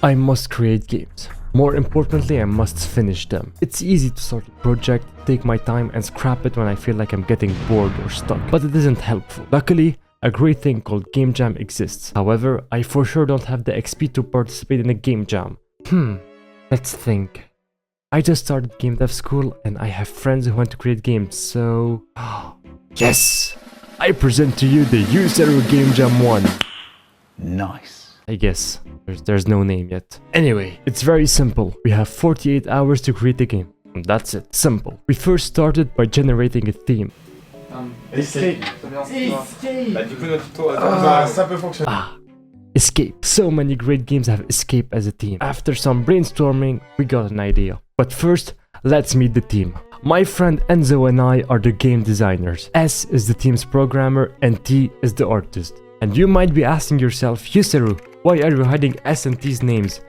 I must create games. More importantly, I must finish them. It's easy to start a project, take my time and scrap it when I feel like I'm getting bored or stuck, but it isn't helpful. Luckily, a great thing called game jam exists. However, I for sure don't have the XP to participate in a game jam. Let's think. I just started game dev school and I have friends who want to create games, so... Yes! I present to you the Useru Game Jam 1. Nice. I guess. There's no name yet. Anyway, it's very simple. We have 48 hours to create a game. And that's it. Simple. We first started by generating a theme. Escape. Escape. So many great games have escape as a theme. After some brainstorming, we got an idea. But first, let's meet the team. My friend Enzo and I are the game designers. S is the team's programmer and T is the artist. And you might be asking yourself, Useru, why are you hiding S and T's names?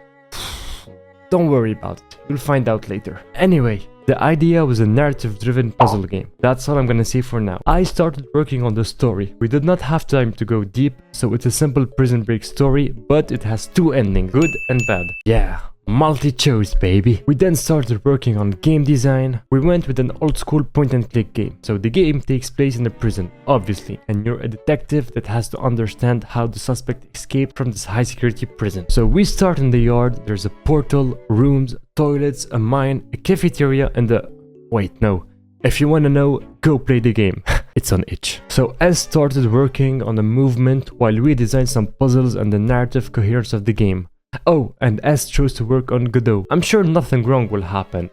Don't worry about it, you'll find out later. Anyway, the idea was a narrative-driven puzzle game. That's all I'm gonna say for now. I started working on the story. We did not have time to go deep, so it's a simple prison break story, but it has two endings, good and bad. Yeah. Multi-choice, baby. We then started working on game design. We went with an old school point and click game. So the game takes place in a prison, obviously, and you're a detective that has to understand how the suspect escaped from this high security prison. So we start in the yard. There's a portal, rooms, toilets, a mine, a cafeteria, and a... Wait, no. If you wanna know, go play the game. It's on itch. So S started working on the movement while we designed some puzzles and the narrative coherence of the game. Oh, and S chose to work on Godot. I'm sure nothing wrong will happen.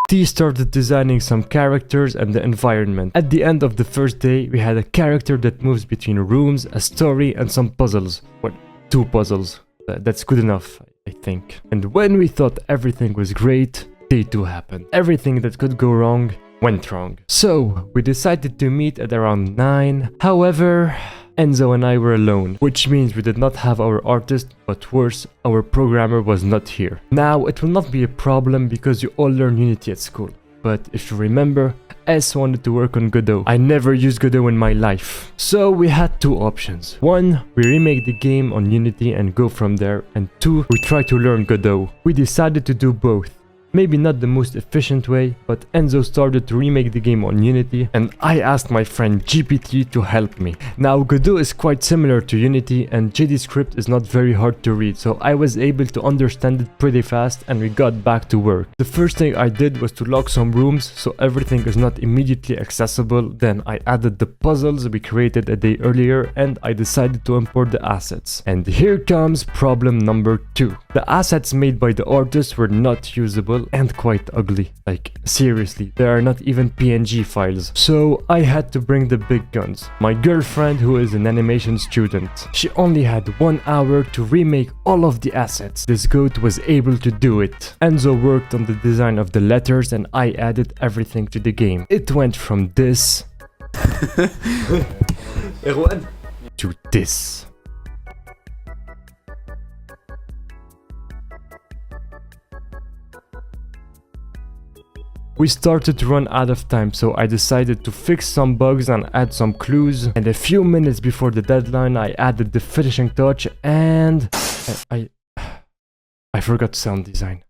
T started designing some characters and the environment. At the end of the first day, we had a character that moves between rooms, a story, and some puzzles. What? 2 puzzles. That's good enough, I think. And when we thought everything was great, day 2 happened. Everything that could go wrong went wrong. So, we decided to meet at around 9. However... Enzo and I were alone, which means we did not have our artist, but worse, our programmer was not here. Now, it will not be a problem because you all learn Unity at school. But if you remember, S wanted to work on Godot. I never used Godot in my life. So we had 2 options. 1, we remake the game on Unity and go from there. And 2, we try to learn Godot. We decided to do both. Maybe not the most efficient way, but Enzo started to remake the game on Unity and I asked my friend GPT to help me. Now Godot is quite similar to Unity and JavaScript is not very hard to read, so I was able to understand it pretty fast and we got back to work. The first thing I did was to lock some rooms so everything is not immediately accessible. Then I added the puzzles we created a day earlier and I decided to import the assets. And here comes problem number 2. The assets made by the artist were not usable and quite ugly. Like, seriously, there are not even PNG files. So I had to bring the big guns. My girlfriend, who is an animation student, she only had 1 hour to remake all of the assets. This goat was able to do it. Enzo worked on the design of the letters and I added everything to the game. It went from this to this. We started to run out of time, so I decided to fix some bugs and add some clues. And a few minutes before the deadline, I added the finishing touch and... I forgot sound design.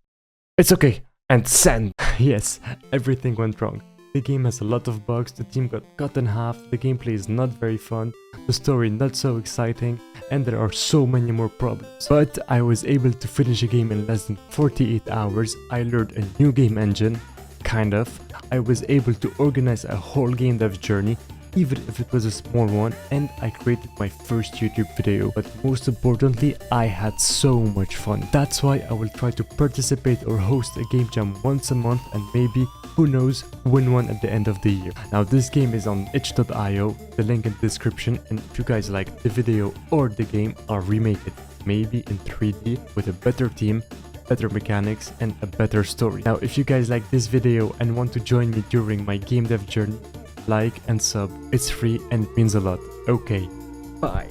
It's okay. And send. Yes, everything went wrong. The game has a lot of bugs, the team got cut in half, the gameplay is not very fun, the story not so exciting, and there are so many more problems. But I was able to finish a game in less than 48 hours, I learned a new game engine. Kind of. I was able to organize a whole game dev journey, even if it was a small one, and I created my first YouTube video. But most importantly, I had so much fun. That's why I will try to participate or host a game jam once a month and maybe, who knows, win one at the end of the year. Now this game is on itch.io, the link in the description, and if you guys like the video or the game, I'll remake it, maybe in 3D with a better team, better mechanics and a better story. Now if you guys like this video and want to join me during my game dev journey, like and sub. It's free and it means a lot. Okay, bye.